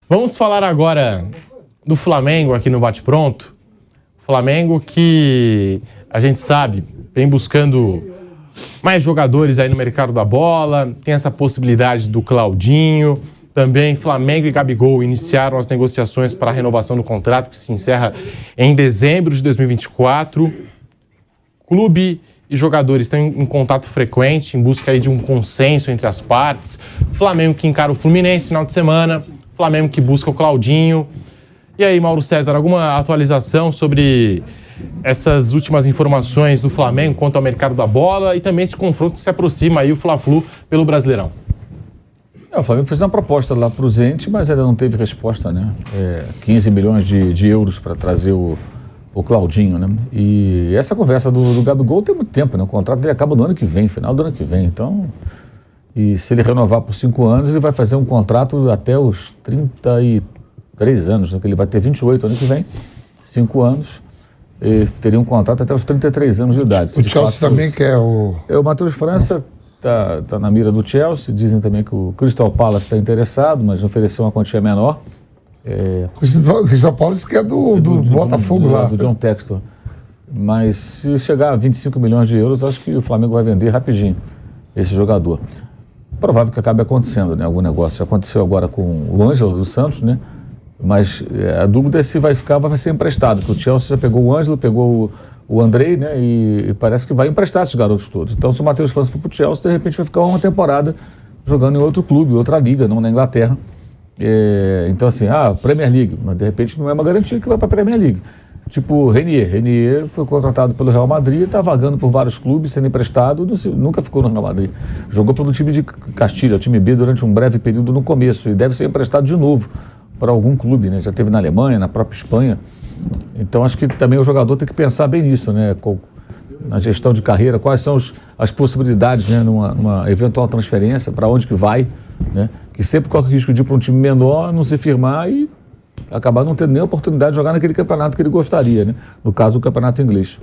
Vamos falar agora do Flamengo aqui no Bate Pronto. Flamengo que a gente sabe vem buscando mais jogadores aí no mercado da bola, tem essa possibilidade do Claudinho. Também Flamengo e Gabigol iniciaram as negociações para a renovação do contrato, que se encerra em dezembro de 2024. Clube e jogadores estão em contato frequente, em busca aí de um consenso entre as partes. Flamengo que encara o Fluminense no final de semana, Flamengo que busca o Claudinho. E aí, Mauro César, alguma atualização sobre essas últimas informações do Flamengo quanto ao mercado da bola e também esse confronto que se aproxima aí, o Fla-Flu pelo Brasileirão? O Flamengo fez uma proposta lá para o Zenit, mas ainda não teve resposta, né? 15 milhões de euros para trazer o Claudinho, né? E essa conversa do Gabigol tem muito tempo, né? O contrato dele acaba no ano que vem, final do ano que vem. Então, e se ele renovar por 5 anos, ele vai fazer um contrato até os 33 anos, né? Que ele vai ter 28 ano que vem, 5 anos. E teria um contrato até os 33 anos de idade. O Chelsea também quer o... O Matheus França tá na mira do Chelsea. Dizem também que o Crystal Palace está interessado, mas ofereceu uma quantia menor. O Crystal Palace que é do Botafogo lá. Do John Textor. Mas se chegar a 25 milhões de euros, acho que o Flamengo vai vender rapidinho esse jogador. Provável que acabe acontecendo, né? Algum negócio. Já aconteceu agora com o Ângelo do Santos, né? Mas a dúvida é se vai ser emprestado, porque o Chelsea já pegou o Ângelo, pegou o Andrei, né? E parece que vai emprestar esses garotos todos. Então, se o Matheus França for para o Chelsea, de repente vai ficar uma temporada jogando em outro clube, outra liga, não na Inglaterra. Então, assim, Premier League, mas de repente não é uma garantia que vai para a Premier League. Tipo Renier foi contratado pelo Real Madrid, está vagando por vários clubes, sendo emprestado, nunca ficou no Real Madrid. Jogou pelo time de Castilha, o time B, durante um breve período no começo, e deve ser emprestado de novo para algum clube, né? Já teve na Alemanha, na própria Espanha. Então, acho que também o jogador tem que pensar bem nisso, né? Na gestão de carreira, quais são as possibilidades, né? Numa eventual transferência, para onde que vai, né? Que sempre corre o risco de ir para um time menor, não se firmar e acabar não tendo nem a oportunidade de jogar naquele campeonato que ele gostaria, né? No caso, o campeonato inglês.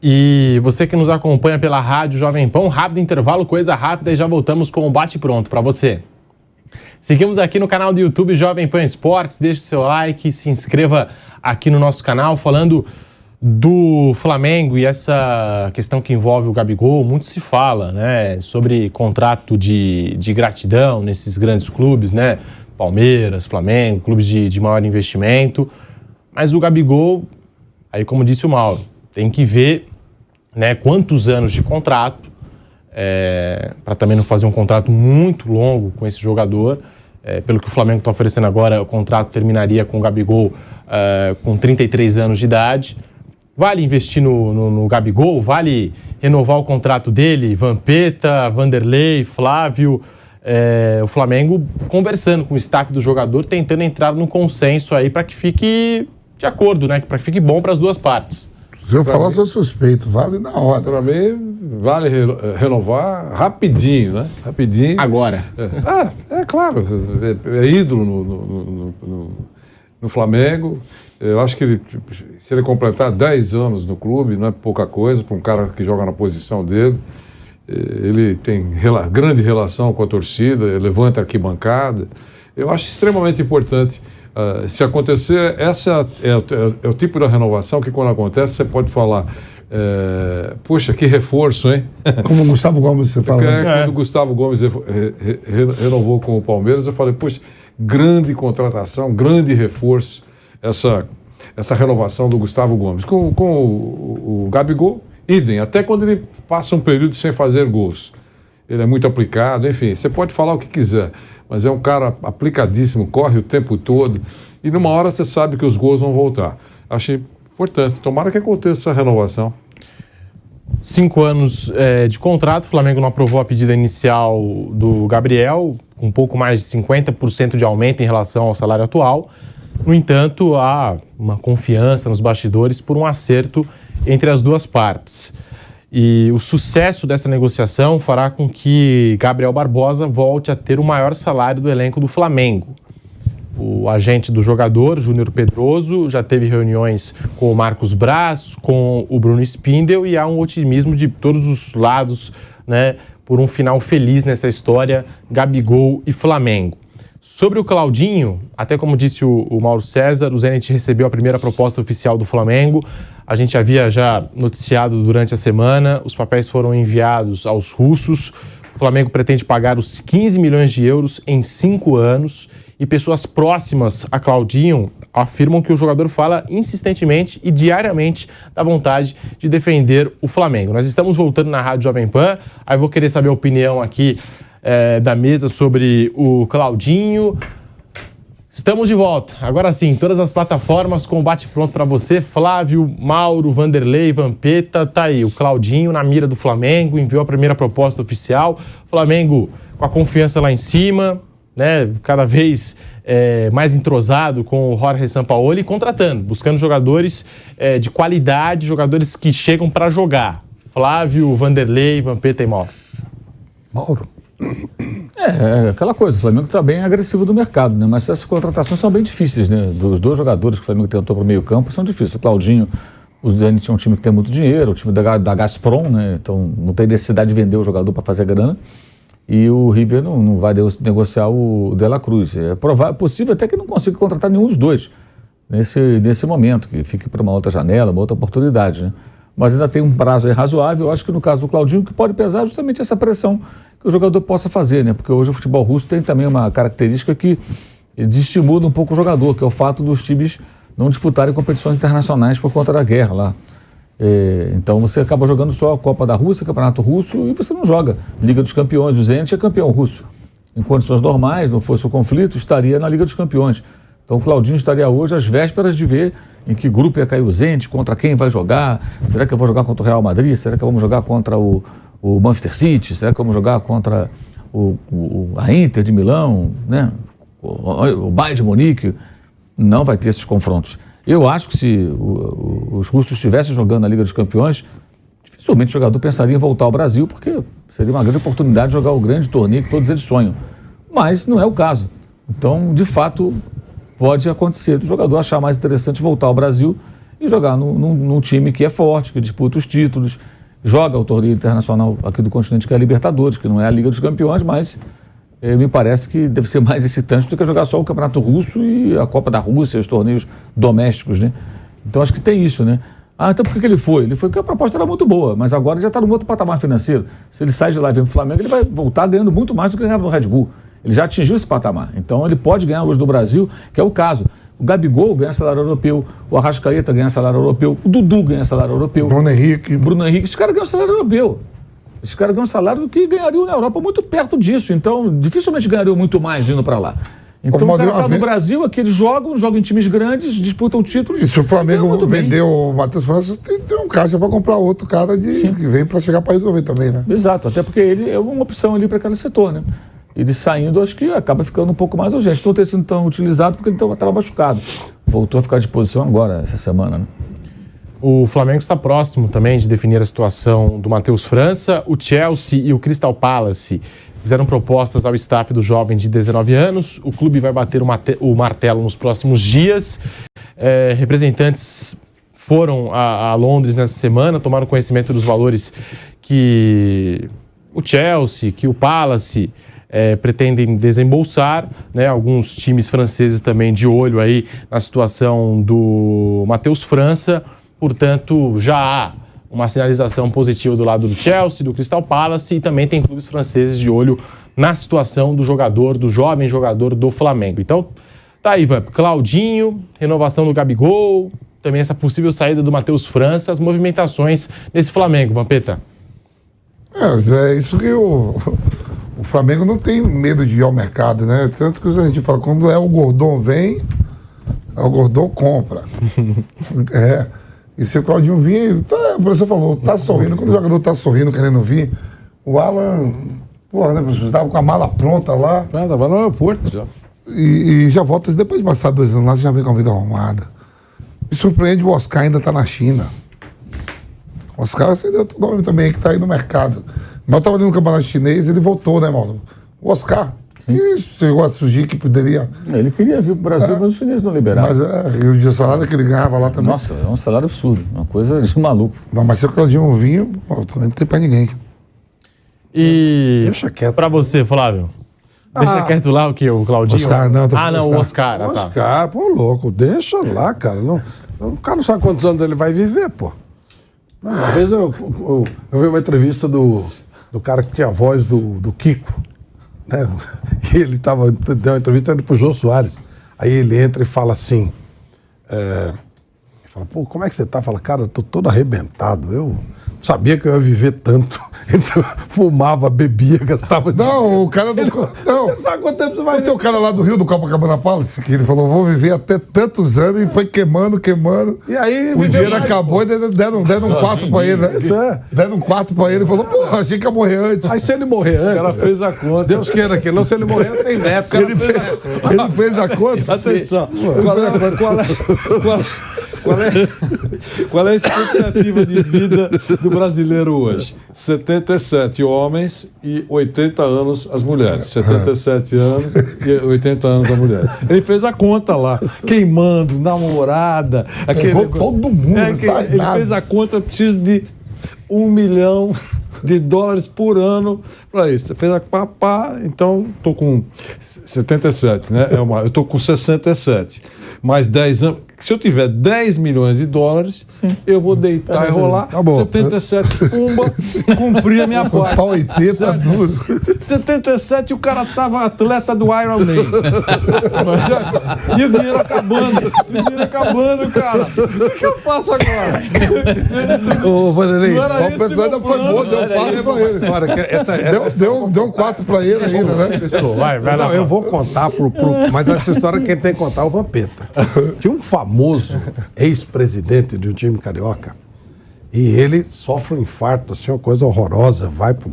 E você que nos acompanha pela rádio Jovem Pan, rápido intervalo, coisa rápida, e já voltamos com o Bate Pronto para você. Seguimos aqui no canal do YouTube Jovem Pan Esportes, deixe seu like, se inscreva aqui no nosso canal. Falando do Flamengo e essa questão que envolve o Gabigol, muito se fala, né, sobre contrato de gratidão nesses grandes clubes, né, Palmeiras, Flamengo, clubes de maior investimento, mas o Gabigol, aí como disse o Mauro, tem que ver, né, quantos anos de contrato, para também não fazer um contrato muito longo com esse jogador. Pelo que o Flamengo está oferecendo agora, o contrato terminaria com o Gabigol com 33 anos de idade. Vale investir no Gabigol? Vale renovar o contrato dele? Vampeta, Vanderlei, Flávio? O Flamengo conversando com o staff do jogador, tentando entrar num consenso aí para que fique de acordo, né? Para que fique bom para as duas partes. Se eu falar, sou suspeito, vale na hora. Para mim, vale renovar rapidinho, né? Rapidinho. Agora. Claro, é ídolo no Flamengo. Eu acho que se ele completar 10 anos no clube, não é pouca coisa para um cara que joga na posição dele. Ele tem grande relação com a torcida, levanta a arquibancada. Eu acho extremamente importante. Se acontecer, essa é o tipo de renovação que, quando acontece, você pode falar, puxa, que reforço, hein? Como o Gustavo Gomes, você fala. Quando o Gustavo Gomes renovou com o Palmeiras, eu falei, puxa, grande contratação, grande reforço, essa renovação do Gustavo Gomes. Com o Gabigol, idem, até quando ele passa um período sem fazer gols. Ele é muito aplicado, enfim, você pode falar o que quiser, mas é um cara aplicadíssimo, corre o tempo todo, e numa hora você sabe que os gols vão voltar. Achei importante, tomara que aconteça essa renovação. 5 anos de contrato, o Flamengo não aprovou a pedida inicial do Gabriel, com um pouco mais de 50% de aumento em relação ao salário atual. No entanto, há uma confiança nos bastidores por um acerto entre as duas partes. E o sucesso dessa negociação fará com que Gabriel Barbosa volte a ter o maior salário do elenco do Flamengo. O agente do jogador, Júnior Pedroso, já teve reuniões com o Marcos Braz, com o Bruno Spindel, e há um otimismo de todos os lados, né, por um final feliz nessa história, Gabigol e Flamengo. Sobre o Claudinho, até como disse o Mauro César, o Zenit recebeu a primeira proposta oficial do Flamengo. A gente havia já noticiado durante a semana, os papéis foram enviados aos russos. O Flamengo pretende pagar os 15 milhões de euros em 5 anos e pessoas próximas a Claudinho afirmam que o jogador fala insistentemente e diariamente da vontade de defender o Flamengo. Nós estamos voltando na Rádio Jovem Pan, aí eu vou querer saber a opinião aqui da mesa sobre o Claudinho. Estamos de volta, agora sim, todas as plataformas com bate-pronto para você. Flávio, Mauro, Vanderlei, Vampeta, tá aí. O Claudinho na mira do Flamengo, enviou a primeira proposta oficial. Flamengo com a confiança lá em cima, né? Cada vez mais entrosado com o Jorge Sampaoli, contratando, buscando jogadores de qualidade, jogadores que chegam para jogar. Flávio, Vanderlei, Vampeta e Mauro. Mauro. Aquela coisa, o Flamengo está bem agressivo do mercado, né? Mas essas contratações são bem difíceis, né? Dos 2 jogadores que o Flamengo tentou para o meio campo, são difíceis. O Claudinho, o Zenit é um time que tem muito dinheiro, o time da Gazprom, né? Então não tem necessidade de vender o jogador para fazer grana. E o River não vai negociar o De La Cruz. É possível até que não consiga contratar nenhum dos 2 nesse momento, que fique para uma outra janela, uma outra oportunidade, né? Mas ainda tem um prazo aí razoável. Eu acho que no caso do Claudinho, que pode pesar justamente essa pressão que o jogador possa fazer, né? Porque hoje o futebol russo tem também uma característica que desestimula um pouco o jogador, que é o fato dos times não disputarem competições internacionais por conta da guerra lá. Então você acaba jogando só a Copa da Rússia, Campeonato Russo, e você não joga Liga dos Campeões. O Zenit é campeão russo. Em condições normais, não fosse o conflito, estaria na Liga dos Campeões. Então o Claudinho estaria hoje às vésperas de ver em que grupo ia cair o Zenit, contra quem vai jogar. Será que eu vou jogar contra o Real Madrid? Será que vamos jogar contra o Manchester City? Será que vamos jogar contra a Inter de Milão, né? O Bayern de Munique? Não vai ter esses confrontos. Eu acho que se os russos estivessem jogando na Liga dos Campeões, dificilmente o jogador pensaria em voltar ao Brasil, porque seria uma grande oportunidade de jogar o grande torneio que todos eles sonham. Mas não é o caso. Então, de fato, pode acontecer do jogador achar mais interessante voltar ao Brasil e jogar num time que é forte, que disputa os títulos, joga o torneio internacional aqui do continente, que é a Libertadores, que não é a Liga dos Campeões, mas me parece que deve ser mais excitante do que jogar só o Campeonato Russo e a Copa da Rússia, os torneios domésticos, né? Então acho que tem isso, né? Então por que ele foi? Ele foi porque a proposta era muito boa, mas agora já está num outro patamar financeiro. Se ele sai de lá e vem para o Flamengo, ele vai voltar ganhando muito mais do que ganhava no Red Bull. Ele já atingiu esse patamar. Então ele pode ganhar hoje do Brasil, que é o caso. O Gabigol ganha salário europeu, o Arrascaeta ganha salário europeu, o Dudu ganha salário europeu. Bruno Henrique, esses caras ganham salário europeu. Esses caras ganham salário que ganhariam na Europa muito perto disso. Então, dificilmente ganhariam muito mais indo para lá. Então, o cara está no Brasil, aqui eles jogam em times grandes, disputam títulos. E se o Flamengo vendeu o Matheus França, tem um caixa para comprar outro cara que vem para chegar para resolver também, né? Exato, até porque ele é uma opção ali para aquele setor, né? Ele saindo, acho que acaba ficando um pouco mais urgente. Não ter sido tão utilizado porque ele estava machucado. Voltou a ficar à disposição agora, essa semana, né? O Flamengo está próximo também de definir a situação do Matheus França. O Chelsea e o Crystal Palace fizeram propostas ao staff do jovem de 19 anos. O clube vai bater o martelo nos próximos dias. Representantes foram a Londres nessa semana, tomaram conhecimento dos valores que o Chelsea, que o Palace pretendem desembolsar, né? Alguns times franceses também de olho aí na situação do Matheus França. Portanto, já há uma sinalização positiva do lado do Chelsea, do Crystal Palace, e também tem clubes franceses de olho na situação do jogador, do jovem jogador do Flamengo. Então, tá aí, Vamp. Claudinho, renovação do Gabigol, também essa possível saída do Matheus França, as movimentações nesse Flamengo, Vampeta. É isso que o Flamengo não tem medo de ir ao mercado, né? Tanto que a gente fala, quando o Gordon vem, o Gordon compra. E se o Claudinho vir, o professor falou, tá sorrindo. Quando o jogador tá sorrindo, querendo vir, o Alan, né, professor, estava com a mala pronta lá. Estava no aeroporto já. E já volta, depois de passar 2 anos lá, já vem com a vida arrumada. Me surpreende, o Oscar ainda tá na China. O Oscar seria outro nome também, que tá aí no mercado. Mas eu tava ali no campeonato chinês, ele voltou, né, Mauro? O Oscar. E chegou a surgir que poderia... Ele queria vir para o Brasil, mas os chineses não liberaram. Mas o salário que ele ganhava lá também... Nossa, é um salário absurdo, uma coisa de maluco. Não, mas se o Claudinho vinha, não tem para ninguém. E para você, Flávio? Deixa quieto lá o que? O Claudinho? Oscar, não, o Oscar. Ah, tá. Oscar, pô, louco, deixa lá, cara. O cara não sabe quantos anos ele vai viver, pô. Uma vez eu vi uma entrevista do cara que tinha a voz do Kiko, né? E ele deu uma entrevista pro Jô Soares. Aí ele entra e fala assim, ele fala, pô, como é que você tá? Fala, cara, eu tô todo arrebentado, eu sabia que eu ia viver tanto. Então, fumava, bebia, gastava dinheiro. Não, o cara do... Não. Você sabe quanto tempo você vai Tem viver? o cara lá do Rio, do Copacabana Palace, que ele falou, vou viver até tantos anos, e foi queimando. E aí, O viveu dinheiro mais, acabou e deram um quarto pra ele, né? Isso é. Deram um quarto pra ele e falou, pô, achei que ia morrer antes. Aí se ele morrer O cara antes, fez a conta. Deus queira que não, se ele morrer, tem neto. Ele fez a conta. Atenção, qual é a expectativa de vida do brasileiro hoje? 77 homens e 80 anos as mulheres. 77 anos e 80 anos a mulher. Ele fez a conta lá, queimando, namorada. Todo mundo, Ele fez a conta, preciso de $1 milhão por ano para isso. Você fez a então estou com 77, né? Eu estou com 67. Mais 10 anos. Se eu tiver $10 milhões, eu vou deitar e rolar. Tá bom. 77, pumba, cumprir a minha parte. Pau 80 duro. 77 o cara tava atleta do Iron Man. Certo? E o dinheiro acabando, cara. O que eu faço agora? Ô, Vanderlei, Não era O esse pessoal ainda meu foi plano. bom, deu 4 pra ele. Deu um 4 pra ele ainda, né? Vai lá. Não, eu vou contar mas essa história quem tem que contar é o Vampeta. Tinha um famoso ex-presidente de um time carioca e ele sofre um infarto, assim, uma coisa horrorosa, vai pro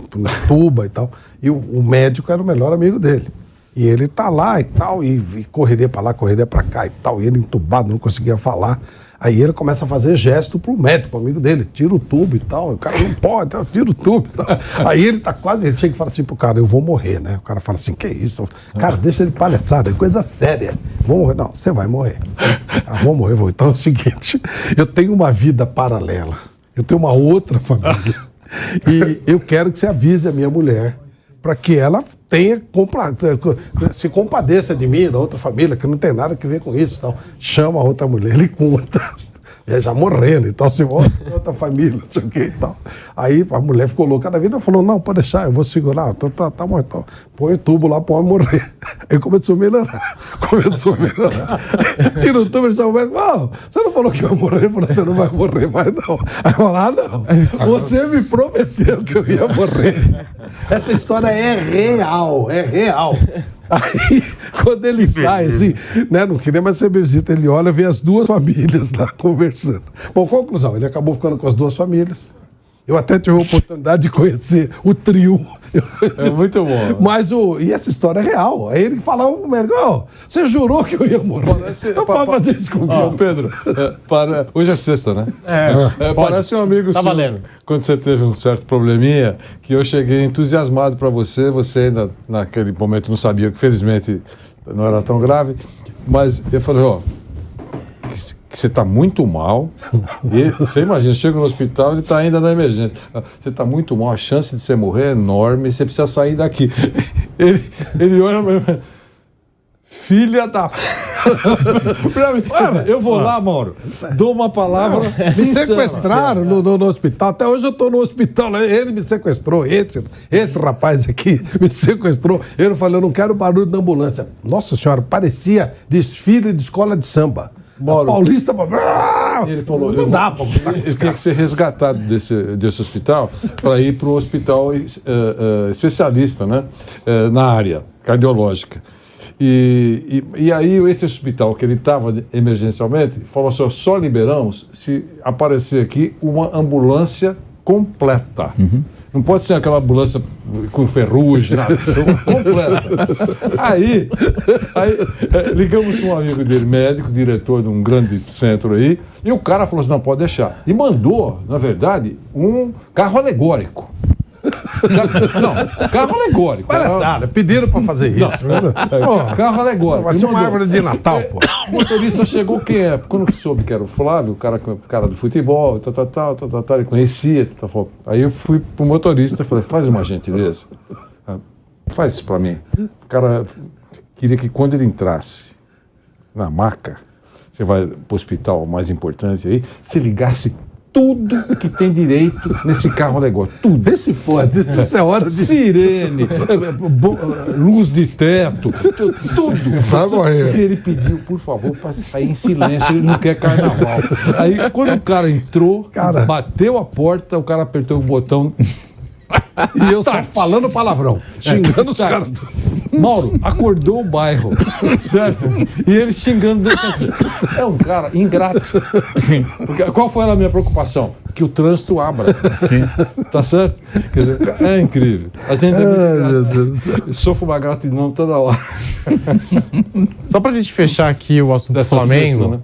tuba e tal, e o médico era o melhor amigo dele. E ele tá lá e tal, e correria pra lá, correria pra cá e tal, e ele entubado, não conseguia falar. Aí ele começa a fazer gesto pro médico, pro amigo dele, tira o tubo e tal, e o cara não pode, tira o tubo e tal. Aí ele tá quase, ele chega e fala assim pro cara, eu vou morrer, né? O cara fala assim, que isso? Cara, deixa ele palhaçada, é coisa séria. Vou morrer. Não, você vai morrer. Vou morrer, vou. Então é o seguinte, eu tenho uma vida paralela, eu tenho uma outra família, e eu quero que você avise a minha mulher, para que ela se compadeça de mim, da outra família, que não tem nada a ver com isso. Tal. Chama a outra mulher, ele conta. Já morrendo, então se volta outra família, não sei o que e tal. Aí a mulher ficou louca da vida e falou, não, pode deixar, eu vou segurar, tá bom, então. Põe o tubo lá, pode morrer. Aí começou a melhorar. Tira o tubo e chama o médico, você não falou que ia morrer? Eu falei, você não vai morrer mais não. Aí eu falei, não, você me prometeu que eu ia morrer. Essa história é real. Aí, quando ele sai, assim, né, não queria mais ser visita, ele olha, vê as duas famílias lá conversando. Bom, conclusão, ele acabou ficando com as duas famílias. Eu até tive a oportunidade de conhecer o trio. É muito bom. Mas e essa história é real. Aí ele falava pro médico, você jurou que eu ia morrer. Eu posso fazer isso comigo. Pedro, hoje é sexta, né? Parece um amigo Tá seu, valendo. quando você teve um certo probleminha, que eu cheguei entusiasmado para você ainda naquele momento não sabia, que felizmente não era tão grave, mas eu falei, que você está muito mal, e você imagina, chega no hospital, ele está ainda na emergência, você está muito mal, a chance de você morrer é enorme, você precisa sair daqui. Ele olha para mim, filha da... Eu vou lá, Mauro, dou uma palavra Me sincera. sequestraram no hospital. Até hoje eu estou no hospital, né? Ele me sequestrou. Esse rapaz aqui me sequestrou. Eu falei, eu não quero barulho da ambulância. Nossa senhora, parecia desfile de escola de samba. Mauro, Paulista... Ele falou, não dá pra ele tem que ser resgatado desse hospital para ir para um hospital especialista, né? Na área cardiológica. E aí esse hospital que ele estava emergencialmente falou assim, só liberamos se aparecer aqui uma ambulância completa. Não pode ser aquela ambulância com ferrugem, nada. Completa. Aí ligamos para um amigo dele, médico, diretor de um grande centro aí, e o cara falou assim, não, pode deixar. E mandou, na verdade, um carro alegórico. Não, carro alegórico. Palhaçada, pediram pra fazer isso. Carro alegórico. Vai ser uma árvore de Natal, pô. O motorista chegou, quem é? Quando soube que era o Flávio, o cara do futebol, ele conhecia. Aí eu fui pro motorista e falei, faz uma gentileza. Faz isso pra mim. O cara queria que quando ele entrasse na maca, você vai pro hospital mais importante aí, você ligasse tudo que tem direito nesse carro alegórico. Tudo. Vê se pode, isso é hora de... Sirene, luz de teto, tudo. Vai morrer. Ele pediu, por favor, para sair em silêncio, ele não quer carnaval. Aí, quando o cara entrou, bateu a porta, o cara apertou o botão. E eu só falando palavrão, xingando os caras. Mauro, acordou o bairro, certo? E ele xingando dentro assim. É um cara ingrato. Sim. Porque, qual foi a minha preocupação? Que o trânsito abra. Sim. Tá certo? Quer dizer, é incrível. A gente sofre uma gratidão toda hora. Só pra gente fechar aqui o assunto Dessa do Flamengo. sexta, né?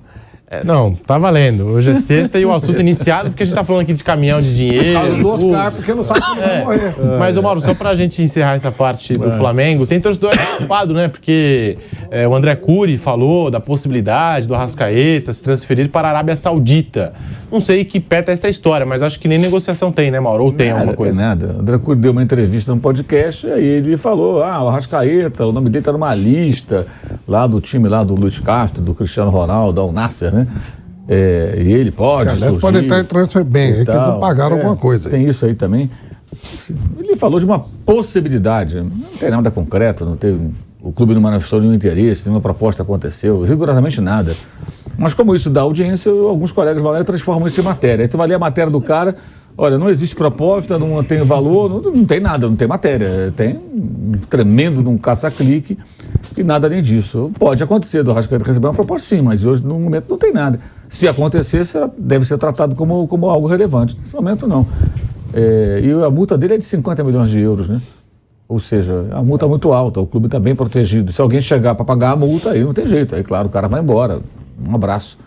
Não, tá valendo. Hoje é sexta e o assunto iniciado, porque a gente tá falando aqui de caminhão de dinheiro. Do Oscar, porque não sabe quando vai morrer. Mas, ô Mauro, só pra gente encerrar essa parte do Flamengo, tem torcedor preocupado, né? Porque o André Cury falou da possibilidade do Arrascaeta se transferir para a Arábia Saudita. Não sei que perto é essa história, mas acho que nem negociação tem, né, Mauro? Ou tem alguma coisa? Tem nada. O André Cury deu uma entrevista no podcast, aí ele falou, o Arrascaeta, o nome dele tá numa lista lá do time lá do Luiz Castro, do Cristiano Ronaldo, ao Nasser, né? E ele pode surgir. Pode estar entrando bem, é que não pagaram alguma coisa. Tem isso aí também. Ele falou de uma possibilidade, não tem nada concreto, não teve, o clube não manifestou nenhum interesse, nenhuma proposta aconteceu, rigorosamente nada. Mas como isso dá audiência, alguns colegas vão lá e transformam isso em matéria. Aí você vai ler a matéria do cara, olha, não existe proposta, não tem valor, não tem nada, não tem matéria. Tem um tremendo num caça-clique e nada além disso. Pode acontecer do Arrascaeta receber uma proposta sim, mas hoje no momento não tem nada. Se acontecer, deve ser tratado como algo relevante. Nesse momento não. E a multa dele é de 50 milhões de euros, né? Ou seja, a multa é muito alta, o clube está bem protegido. Se alguém chegar para pagar a multa, aí não tem jeito. Aí, claro, o cara vai embora. Um abraço.